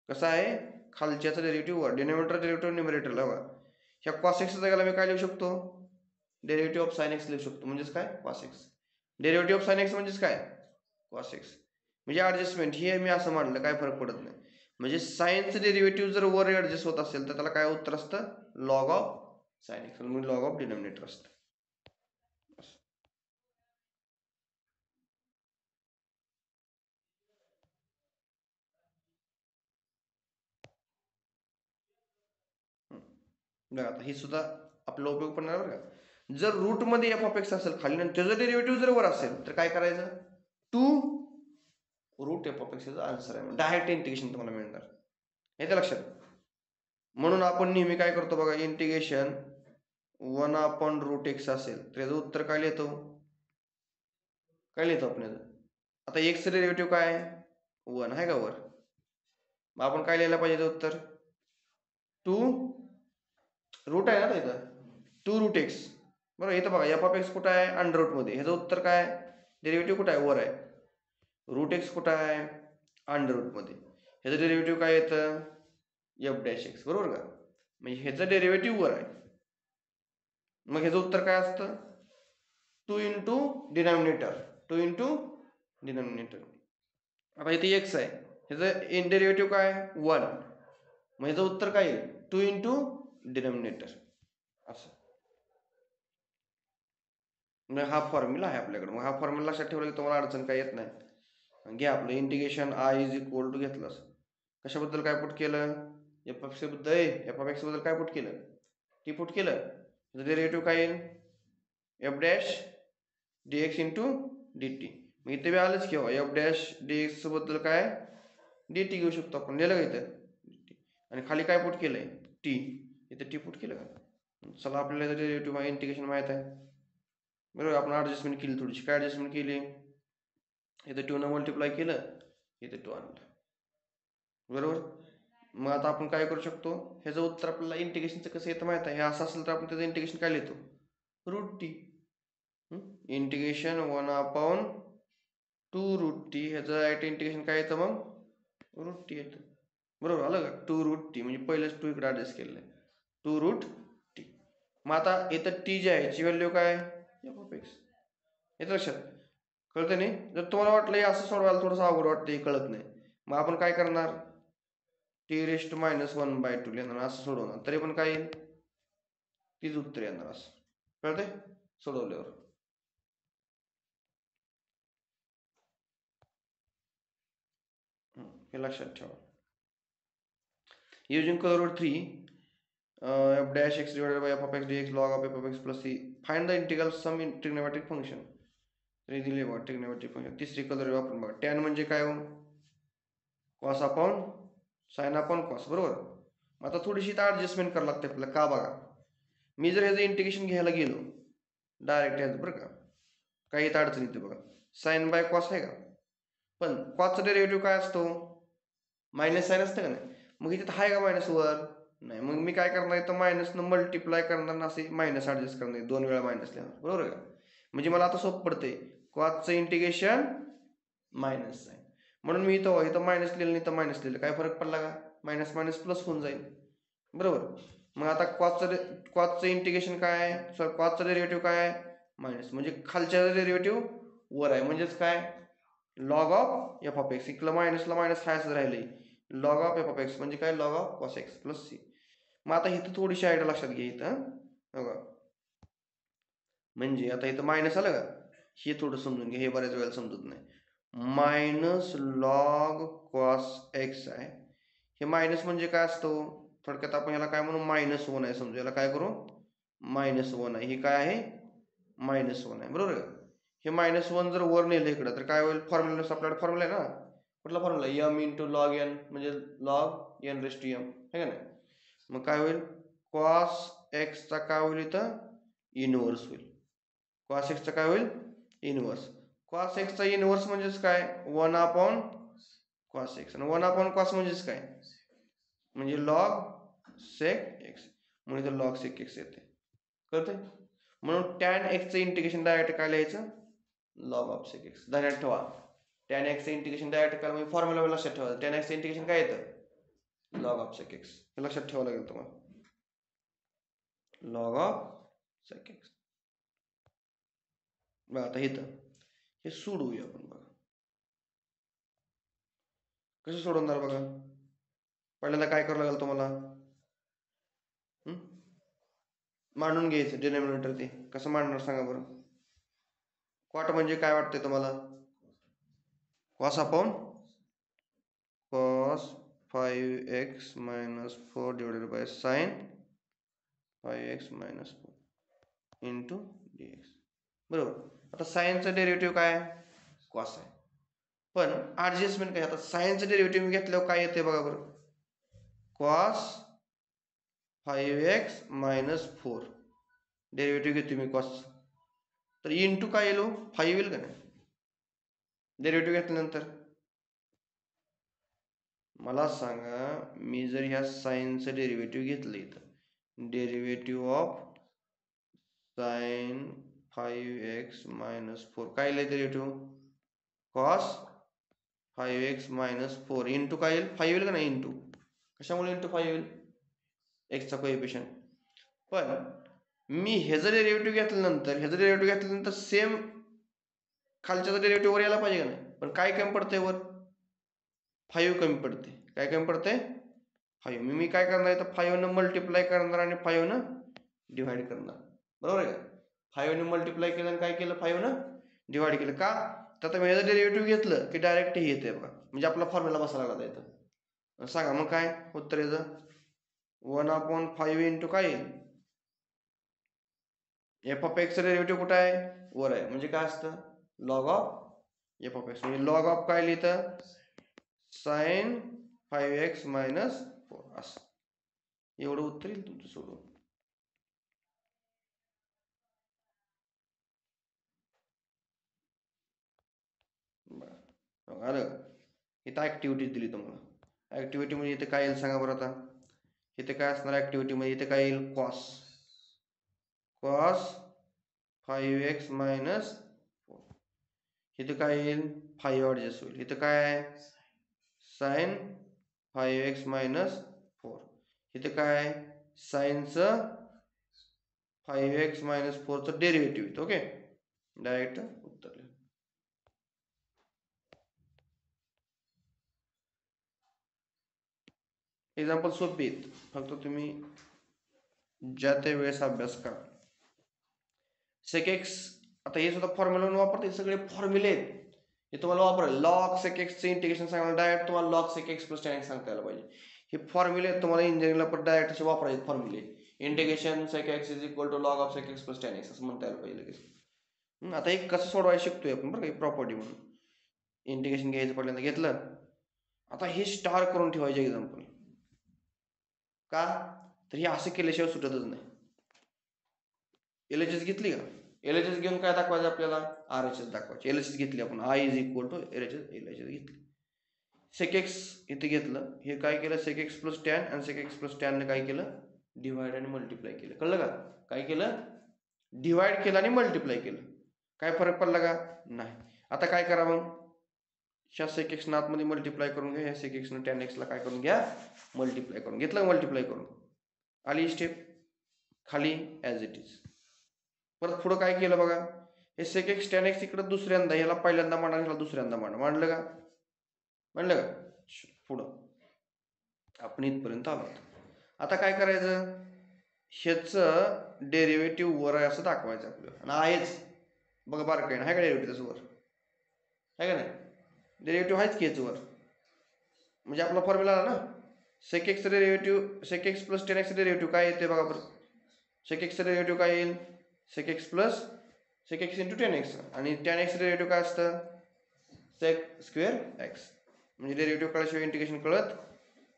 कसं आहे? खालच्याचा डेरिव्हेटिव्ह वर. डिनॉमिनेटर डेरिव्हेटिव्ह न्यूमरेटरला बघा. ह्या कॉस एक्सच्या जागेला मी काय लिहू शकतो? डेरिव्हेटिव्ह ऑफ साइन एक्स लिहू शकतो. म्हणजेच काय? Cos x. Derivative of sine x म्हणजेच काय? Cos x. म्हणजे ॲडजस्टमेंट हे मी असं मांडलं, काय फरक पडत नाही. म्हणजे साइनचं डेरिव्हेटिव्ह जर वर ॲडजस्ट होत असेल तर त्याला काय उत्तर असतं? Log of sine x. म्हणजे लॉग ऑफ डिनॉमिनेटर असतं. बघा आता हे सुद्धा आपला उपयोग पडणार बरं का. जर रूटमध्ये एफ ऑफ एक्स असेल खाली आणि त्याचं डेरिव्हेटिव्ह जर वर असेल तर काय करायचं? 2 रूट एफ ऑफ एक्सचा आन्सर आहे. डायरेक्ट इंटिग्रेशन तुम्हाला मिळणार. येते लक्षात? म्हणून आपण नेहमी काय करतो बघा, इंटिग्रेशन 1/√x असेल तर याचं उत्तर काय लिहितो? काय लिहितो आपण याचं? आता एक्सचं डेरिव्हेटिव्ह काय आहे? 1 आहे का वर? मग आपण काय लिहायला पाहिजे उत्तर? 2 रूट आहे ना इथं 2√x. बरोबर. इथं बघा एफ ऑफ एक्स कुठं आहे? अंडर रूटमध्ये. ह्याचं उत्तर काय? डेरिव्हेटिव्ह कुठं आहे? वर आहे. रूट एक्स कुठं आहे? अंडर रूटमध्ये. ह्याचं डेरिव्हेटिव्ह काय येतं? F dash x. बरोबर का? म्हणजे ह्याचं डेरिव्हेटिव्ह वर आहे. मग ह्याचं उत्तर काय असतं? 2 इंटू डिनॉमिनेटर. 2 into denominator. आता इथे एक्स आहे. ह्याचं इन डेरिव्हेटिव्ह काय? 1. मग ह्याचं उत्तर काय येईल? 2 इंटू डिनॉमिनेटर. असं. म्हणजे हा फॉर्म्युला आहे आपल्याकडे. मग हा फॉर्म्युला लक्षात ठेवला की तुम्हाला अडचण काय येत नाही. घ्या आपलं integration I is equal to घेतलं. कशाबद्दल काय पुट केलं? एफ ऑफ एक्स बद्दल काय पुट केलं? टी पुट केलं. डेरिव्हेटिव्ह काय येईल? F dash D x into d T. मग इथे बी आलंच किंवा एफ डॅश डी एक्स बद्दल काय? डी टी घेऊ शकतो आपण. लिहिलं का इथं? आणि खाली काय पुट केलंय? टी. इथे टी पुट केलं का? चला आपल्याला डेरिव्हेटिव्ह इंटिग्रेशन माहित आहे. बरोबर. आपण ॲडजस्टमेंट केली थोडीशी. काय ॲडजस्टमेंट केली? इथं 2 न मल्टिप्लाय केलं, इथं 2 आणलं. बरोबर. मग आता आपण काय करू शकतो, ह्याचं उत्तर आपल्याला इंटिग्रेशनचं कसं येतं माहित आहे. हे असं असेल तर आपण त्याचं इंटिग्रेशन काय लिहितो, √t. इंटिग्रेशन 1/2√t, ह्याचं डायरेक्ट इंटिग्रेशन काय येतं मग, √t येतं. बरोबर आलं का, 2√t म्हणजे पहिलेच 2 इकडे ॲडजस्ट केलेलं आहे, 2√t. मग आता इथं t जी आहे याची व्हॅल्यू काय, f(x). येतं लक्षात, कळतं नाही. जर तुम्हाला वाटलं हे असं सोडवायला थोडंसं अवघड वाटतं, हे कळत नाही, मग आपण काय करणार, t⁻⁻1/2 लिहिणार, असं सोडवणार, तरी पण काय येईल, तीच उत्तर येणार. असं कळतंय सोडवल्यावर. हे लक्षात ठेवा. Using curve root 3, f dash x divided by f of x dx log of f of x plus c. Find the integral sum in trigonometric function. तरी दिले बघा ट्रिग्नोमेट्रिक फंक्शन. तिसरी कलर वापरून बघा. टॅन म्हणजे काय हो, cos upon sine upon cos, बरोबर. आता थोडीशी इथं ॲडजस्टमेंट करावं लागते आपल्याला. का बघा, मी जर ह्याचं इंटिग्रेशन घ्यायला गेलो डायरेक्ट ह्याचं, बरं का, काही इथं अडचण येते बघा. साइन बाय कॉस आहे का, पण कॉसचा डेरिव्हेटिव्ह काय असतो, मायनस साइन असतं का नाही. मग इथे आहे का मायनस वर, नाही. मग मी काय करणार, इथं मायनसनं मल्टिप्लाय करणार, असे मायनस ॲडजस्ट करणार, 2 वेळा मायनस लिहिणार, बरोबर आहे का. म्हणजे मला आता सोपं पडते, कॉसचं इंटिग्रेशन मायनस साइन, म्हणून मी इथं मायनस लिहिलं नाही तर मायनस लिहिलं, काय फरक पडला का, मायनस मायनस प्लस होऊन जाईल, बरोबर. मग आता कॉसचं इंटिग्रेशन काय आहे, सॉरी कॉसचं डेरिव्हेटिव्ह काय आहे, मायनस, म्हणजे खालच्या डेरिव्हेटिव्ह वर आहे, म्हणजेच काय, log of F of X. इकडं मायनसला मायनस हायच राहिले, log of F of x म्हणजे काय, log of cos X plus C. मग आता इथं थोडीशी आयडिया लक्षात घ्या इथं, बघा, म्हणजे आता इथं मायनस आलं का, हे थोडं समजून घ्या, हे बऱ्याच वेळेला समजत नाही. मायनस लॉग कॉस एक्स आहे, हे मायनस म्हणजे काय असतो, थोडक्यात आपण ह्याला काय म्हणू, -1 आहे समजू, याला काय करू, -1 आहे, हे काय आहे, -1 आहे, बरोबर आहे. हे -1 जर वर नेलं इकडं तर काय होईल, फॉर्म्युला आपल्याकडे फॉर्म्युला आहे ना, कुठला फॉर्म्युला, m × log n म्हणजे log n⁻m आहे का नाही. मग काय होईल, कॉस एक्सचा काय होईल इथं, इनव्हर्स होईल. कॉस एक्सचा काय होईल, इनव्हर्स. कॉस एक्सचा इनव्हर्स म्हणजेच काय, 1/cos x, आणि 1/cos म्हणजेच काय, म्हणजे लॉग सेक एक्स, म्हणून इथं लॉग सेक एक्स येते, कळतंय. म्हणून टॅन एक्सचं इंटिग्रेशन डायरेक्ट काय लिहायचं, लॉग ऑफ सेक एक्स. ध्यानात ठेवा, टॅन एक्सचं इंटिग्रेशन डायरेक्ट काय, म्हणजे फॉर्म्युला लक्षात ठेवा, टॅन एक्सचं इंटिग्रेशन काय येतं, लॉग ऑफ सेक एक्स. हे लक्षात ठेवावं लागेल तुम्हाला, लॉग ऑफ सेक एक्स. बघा आता इथं हे सोडवूया आपण, बघा कसं सोडवणार. बघा पहिल्यांदा काय करावं लागेल तुम्हाला, मांडून घ्यायचं डिनॉमिनेटर. ते कसं मांडणार सांगा बरं. कॉट म्हणजे काय वाटतंय तुम्हाला, cos upon cos 5x - 4 divided by sine 5x - 4 into dx, बरोबर. आता साइनचं डेरिव्हेटिव्ह काय आहे, कॉस आहे, पण ॲडजस्टमेंट काय, आता साइनचं डेरिव्हेटिव्ह घेतल्यावर काय येते बघा बरं, कॉस 5x - 4 डेरिव्हेटिव्ह घेतो मी कॉस, तर इंटू काय येईल, 5 येईल का नाही डेरिव्हेटिव्ह घेतल्यानंतर. मला सांगा, मी जर ह्या साइनचं डेरिव्हेटिव्ह घेतलं, इथं डेरिव्हेटिव्ह ऑफ साइन 5x - 4 काय येईल डेरिव्हेटिव्ह, कॉस 5x - 4 इंटू काय येईल, 5 येईल का नाही, इंटू कशामुळे इंटू 5 येईल, एक्सचा कोएफिशियंट. पण मी ह्याचं डेरिव्हेटिव्ह घेतल्यानंतर सेम खालच्याचं डेरिव्हेटिव्ह वर यायला पाहिजे का नाही, पण काय कमी पडतंय वर, 5 कमी पडते. काय कमी पडते, 5. मी काय करणार, तर 5 ने मल्टिप्लाय करणार आणि 5 ने डिवाइड करणार, बरोबर आहे का. 5 ने मल्टिप्लाय केलं आणि काय केलं, 5 ने डिवाइड केलं. का, तर आता मी ह्याचं डेरिव्हेटिव्ह घेतलं की डायरेक्ट हे येते बघा, म्हणजे आपला फॉर्म्युला बसायला लागला इथं. सांगा मग काय उत्तर याचं, 1/5 इंटू काय येईल, एफ ऑफ एक्सचं डेरिव्हेटिव्ह कुठं आहे, वर आहे, म्हणजे काय असतं, log of F of x, म्हणजे लॉग ऑफ काय लिहितं, साइन 5x - 4 असं. एवढं उत्तर येईल तुमचं सोडून. बरं आलं, इथं ऍक्टिव्हिटी दिली तुम्हाला. ऍक्टिव्हिटी म्हणजे इथे काय येईल सांगा बरं आता. इथे काय असणार ऍक्टिव्हिटी मध्ये, इथे काय येईल कॉस 5x मायनस 4. इथे काय येईल 5 ऍडजस्ट होईल. इथे काय आहे साइन 5x मायनस 4. इथे काय आहे साइनचं 5x मायनस 4चं डेरिव्हेटिव्ह. ओके, डायरेक्ट उत्तर लिहा. एक्झाम्पल सोपी आहेत, फक्त तुम्ही ज्या त्या वेळेस अभ्यास करा. सेक एक्स, आता हे सुद्धा फॉर्म्युला वापरते, सगळे फॉर्म्युले आहेत हे तुम्हाला वापरायला. लॉग सेक एक्सचं इंटिग्रेशन सांगायला डायरेक्ट तुम्हाला log sec x plus tan x सांगता यायला पाहिजे. हे फॉर्म्युले आहेत तुम्हाला इंजिनिअरिंगला पण डायरेक्ट असे वापरायचे फॉर्म्युले. Integration sec x is equal to log of sec x plus tan x असं म्हणता यायला पाहिजे लगेच. आता एक कसं सोडवायला शिकतोय आपण बरं का, प्रॉपर्टी म्हणून. इंटिग्रेशन घ्यायचं पहिल्यांदा घेतलं, आता हे स्टार करून ठेवायचे एक्झाम्पल. का तर हे असं केल्याशिवाय सुटतच नाही. LHS घेतली का, LHS घेऊन काय दाखवायचं आपल्याला, RHS दाखवायचे. LHS घेतली आपण, I is equal to LHS घेतली. सेक एक्स इथे घेतलं, हे काय केलं सेक एक्स प्लस टॅन, आणि सेक एक्स प्लस टॅनने काय केलं डिवाइड आणि मल्टिप्लाय केलं. कळलं का, काय केलं डिवाइड केलं आणि मल्टिप्लाय केलं. काय फरक पडला का नाही. आता काय करा मग, ह्या सेक एक्स आतमध्ये मल्टिप्लाय करून घ्या, ह्या सेक एक्स टॅन एक्सला काय करून घ्या मल्टिप्लाय करून घेतलं. मल्टिप्लाय करून आली स्टेप खाली ॲज इट इज. परत पुढं काय केलं बघा, हे सेक एक्स टॅन एक्स इकडं दुसऱ्यांदा, ह्याला पहिल्यांदा मांडा, ह्याला दुसऱ्यांदा मांडलं का, म्हणलं का. पुढं आपण इथपर्यंत आलो. आता काय करायचं, ह्याचं डेरिव्हेटिव्ह वर आहे असं दाखवायचं आपल्याला. आणि आहेच बघा बारकाईनं, आहे का डेरिव्हेटिव्ह त्याचं वर, आहे का नाही, डेरिव्हेटिव्ह आहेच की ह्याचं वर. म्हणजे आपला फॉर्म्युला आला ना, सेक एक्सचं derivative, sec x plus tan एक्सचं डेरिव्हेटिव्ह काय येते बघा बरं. सेक एक्सचं डेरिव्हेटिव्ह काय येईल, sec x plus sec x into tan x, आणि टेन एक्सचं डेरिव्हेटिव्ह काय असतं सेक स्क्वेअर एक्स. म्हणजे डेरिव्हेटिव्ह कळल्याशिवाय इंटिग्रेशन कळत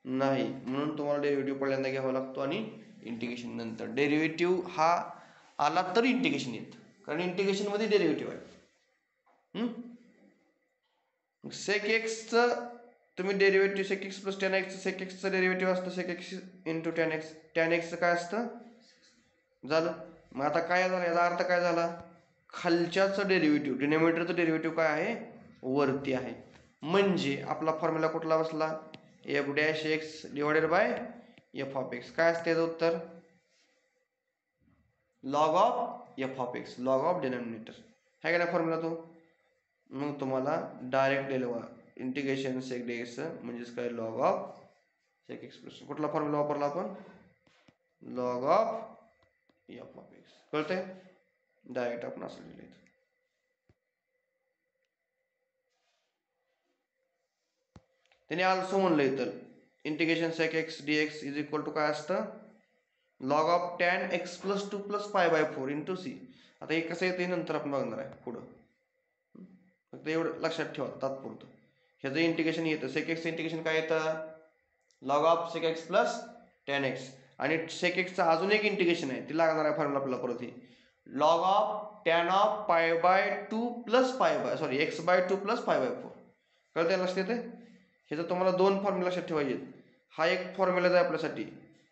नाही, म्हणून तुम्हाला डेरिव्हेटिव्ह पहिल्यांदा घ्यावा लागतो आणि इंटिग्रेशन नंतर. डेरिव्हेटिव्ह हा आला तर इंटिग्रेशन येतं, कारण इंटिग्रेशन मध्ये डेरिव्हेटिव्ह आहे. सेक एक्सचं तुम्ही derivative sec x plus tan x, sec एक्सचं डेरिव्हेटिव्ह असतं sec x into tan x. Tan एक्सचं काय असतं झालं. मग आता काय झालं, याचा अर्थ काय झाला, खालच्याचं डेरिव्हेटिव्ह डिनॉमिनेटरचं डेरिव्हेटिव्ह काय आहे वरती आहे. म्हणजे आपला फॉर्म्युला कुठला बसला, F dash x divided bye F of x. काय असते याचं उत्तर log of F of x, log of denominator, आहे का नाही फॉर्म्युला तो. मग तुम्हाला डायरेक्ट दिलं इंटिग्रेशन सेक डी एक्स म्हणजेच काय log of sec x plus, कुठला फॉर्म्युला वापरला आपण log of F of x. कळतंय, डायरेक्ट आपण असं लिहिलं. त्याने आल्सो म्हणलं इथं integration sec x D x is equal to काय असतं log of tan x plus 2 plus pi by 4 into c. आता हे कसं येते नंतर आपण बघणार आहे पुढं, फक्त एवढं लक्षात ठेवा तात्पुरतं. ह्याचं इंटिग्रेशन येतं, सेक एक्सचं इंटिग्रेशन काय येतं log of sec x plus tan x, आणि सेक एक्सचं अजून एक इंटिग्रेशन आहे, ती लागणार आहे फॉर्म्युला आपल्याला परत. ही log of tan of pi by 2 plus pi by sorry x by 2 plus pi by 4. कळतंय लक्षात येते. ह्याचं तुम्हाला दोन फॉर्म्युला लक्षात ठेवायचे. हा एक फॉर्म्युला आहे आपल्यासाठी,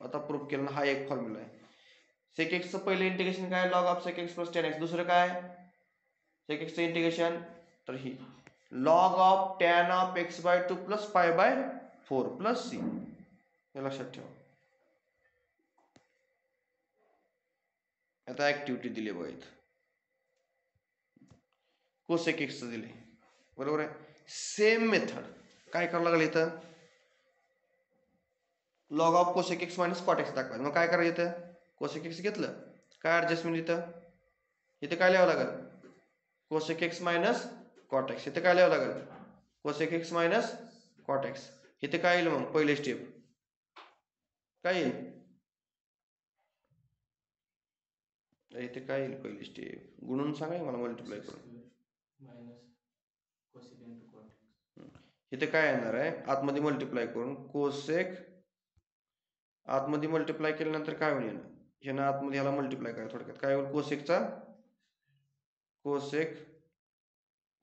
आता प्रूफ केला ना, हा एक फॉर्म्युला आहे. सेक एक्सचं पहिलं इंटिग्रेशन काय log of sec x plus tan x, दुसरं काय सेक एक्सचं इंटिग्रेशन तर ही log of tan of x by 2 plus pi by 4 plus c. हे लक्षात ठेवा. आता ऍक्टिव्हिटी दिली बघा इथं, कोसेक एक्सचं दिले बरोबर आहे. सेम मेथड काय करावं लागेल इथं log of cosec x minus cot x दाखवायचं. मग काय करायचं इथं कोसेक एक्स घेतलं, काय ॲडजस्टमेंट इथं काय लिहावं लागेल cosec x minus cot x. इथं काय लिहावं लागेल cosec x minus cot x. इथे काय येईल मग पहिले स्टेप काय येईल, इथे काय येईल पहिली स्टेप गुणून सांगा मला मल्टिप्लाय करून. इथे काय येणार आहे आतमध्ये मल्टिप्लाय करून कोसेक, आतमध्ये मल्टिप्लाय केल्यानंतर काय होईल ह्यानं आतमध्ये ह्याला मल्टिप्लाय करा, थोडक्यात काय होईल कोसेकचा कोसेक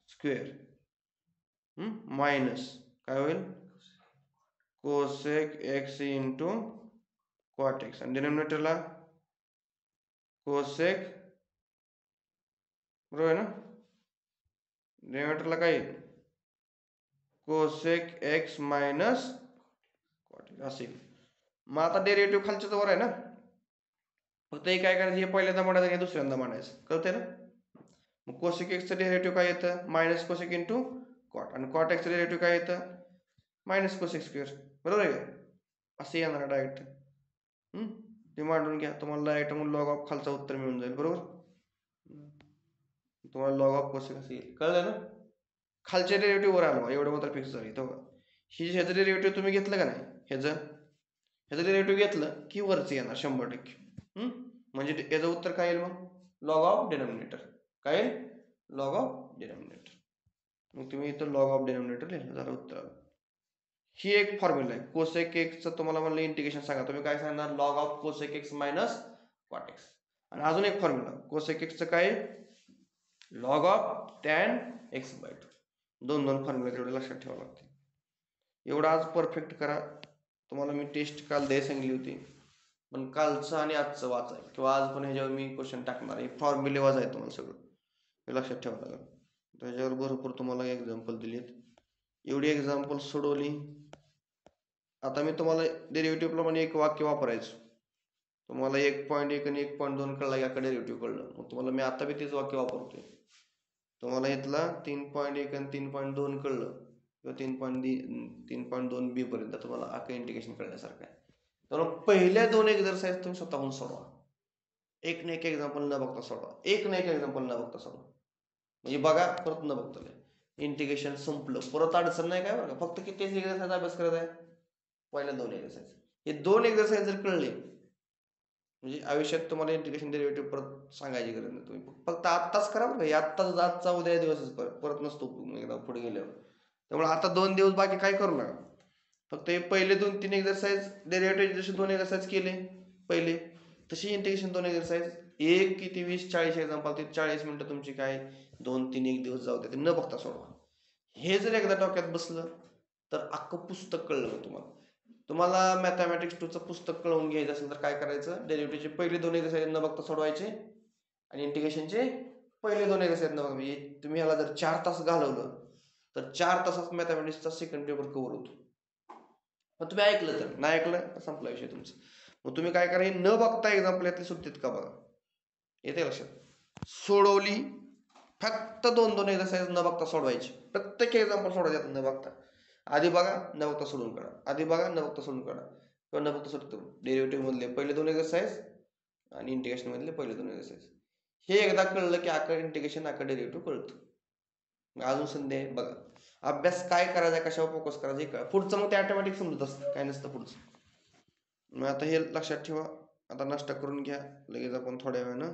स्क्वेअर मायनस काय होईल cosec x into cot x आणि डिनॉमिनेटरला कोसेक, बरोबर आहे ना, डिनॉमिनेटरला काय cosec x minus cot x असेल. मग आता डेरिव्हेटिव्ह खालच्याच वर आहे ना, फक्त हे काय करायचं, हे पहिल्यांदा मांडायचं आणि दुसऱ्यांदा मांडायचं, कळतंय ना. मग कोसेक एक्सचं डेरिव्हेटिव्ह काय येतं, मायनस कोसेक इंटू कॉट, आणि कॉट एक्सचं डेरिव्हेटिव्ह काय येतं, मायनस कोसेक स्क्वेअर, बरोबर आहे का, असं येणार डायरेक्ट. ते मांडून घ्या, तुम्हाला डायरेक्ट मग लॉग ऑफ खालचं उत्तर मिळून जाईल, बरोबर. तुम्हाला लॉग ऑफ कोसेक असं येईल, कळलं ना. खालच्या डेरिव्हेटिव्ह वर आलं, एवढं मात्र फिक्स झाली. तो ह्याचं डेरिव्हेटिव्ह तुम्ही घेतलं का नाही, ह्याचं डेरिव्हेटिव्ह घेतलं की वरचं येणार 100%. म्हणजे याचं उत्तर काय येईल मग, लॉग ऑफ डिनॉमिनेटर. काय येईल, लॉग ऑफ डिनॉमिनेटर. मग तुम्ही इथं लॉग ऑफ डिनॉमिनेटर लिहिलं, झालं उत्तर. ही एक फॉर्म्युला आहे. कोसेक एक्सचं तुम्हाला म्हणलं इंटिग्रेशन सांगा, तुम्ही काय सांगणार, log of cosec x minus cot x. आणि अजून एक फॉर्म्युला कोसेक एक्सचं काय, log of tan x by 2. दोन फॉर्म्युला तेवढे लक्षात ठेवावं लागते. एवढं आज परफेक्ट करा. तुम्हाला मी टेस्ट काल द्यायला सांगितली होती, पण कालचं आणि आजचं वाचाय किंवा आज पण ह्याच्यावर मी क्वेश्चन टाकणार आहे, फॉर्म्युले वाचाय तुम्हाला सगळं हे लक्षात ठेवावं लागेल. त्याच्यावर भरपूर तुम्हाला एक्झाम्पल दिलीत, एवढी एक्झाम्पल सोडवली. आता मी तुम्हाला डेरिव्हेटिव्ह प्रमाणे एक वाक्य वापरायचं, तुम्हाला 1.1 आणि 1.2 कळला, याकडे डेरिव्हेटिव्ह कळलं, मग तुम्हाला मी आता बी तेच वाक्य वापरतोय. तुम्हाला इथला 3.1 आणि 3.2 कळलं किंवा 3.2 बी पर्यंत तुम्हाला आका इंटिग्रेशन कळण्यासारखं आहे. तर पहिल्या 2 एक्झरसाइज तुम्ही स्वतःहून सोडवा, एक ना एक एक्झाम्पल न बघता सोडवा, एक ना एक एक्झाम्पल न बघता सोडवा. म्हणजे बघा परत न बघता इंटिग्रेशन संपलं, परत अडचण नाही काय बघा, फक्त किती एक्झरसाइज अभ्यास करत आहे, पहिल्या 2 एक्झरसाइज. हे 2 एक्झरसाइज जर कळले म्हणजे आयुष्यात तुम्हाला इंटिग्रेशन डेरिव्हेटिव्ह परत सांगायची गरज नाही. तुम्ही फक्त आत्ताच करा बरं, आत्ताच आजचा उद्या दिवसच परत नसतो एकदा पुढे गेल्यावर. त्यामुळे आता 2 दिवस बाकी काय करू नका, फक्त हे पहिले 2-3 एक्झरसाइज डेरिव्हेटिव्ह जसे 2 एक्झरसाइज केले पहिले, तशी इंटिग्रेशन 2 एक्झरसाइज, एक किती 20-40 एक्झाम्पल, ते 40 मिनिटं तुमची काय 2-3 दिवस जाऊ द्या, ते न बघता सोडवा. हे जर एकदा डोक्यात बसलं तर अख्खं पुस्तक कळलं तुम्हाला. तुम्हाला मॅथमॅटिक्स 2चं पुस्तक कळवून घ्यायचं असेल तर काय करायचं, डेरिव्हेटिव्हचे पहिले 2 एक्झरसाइज न बघता सोडवायचे आणि इंटिग्रेशनचे पहिले 2 एक्झरसाइज न बघता. म्हणजे तुम्ही ह्याला जर 4 तास घालवलं तर 4 तासात मॅथमॅटिक्सचा सेकंड पेपर कव्हर होतो. मग तुम्ही ऐकलं, तर नाही ऐकलं तर संपला विषय तुमचा. मग तुम्ही काय करा, न बघता एक्झाम्पल यातली सुट्टीत का बघा, येते लक्षात. सोडवली, फक्त 2-2 एक्झरसाइज न बघता सोडवायची, प्रत्येक एक्झाम्पल सोडवायचं न बघता. आधी बघा, न बघता सोडून काढा, आधी बघा, न बघता सोडून काढा, किंवा न बघता सोडतो. डेरिव्हेटिव्ह मधले पहिले 2 एक्झरसाइज आणि इंटिग्रेशन मधले पहिले 2 एक्झरसाइज, हे एकदा कळलं की आका इंटिग्रेशन आका डेरिव्हेटिव्ह कळतं. अजून संधी आहे बघा. अभ्यास काय करायचा, कशावर फोकस करायचा हे कळा, पुढचं मग ते ऑटोमॅटिक समजत असतं, काय नसतं पुढचं. मग आता हे लक्षात ठेवा. आता नाश्ता करून घ्या, लगेच आपण थोड्या वेळानं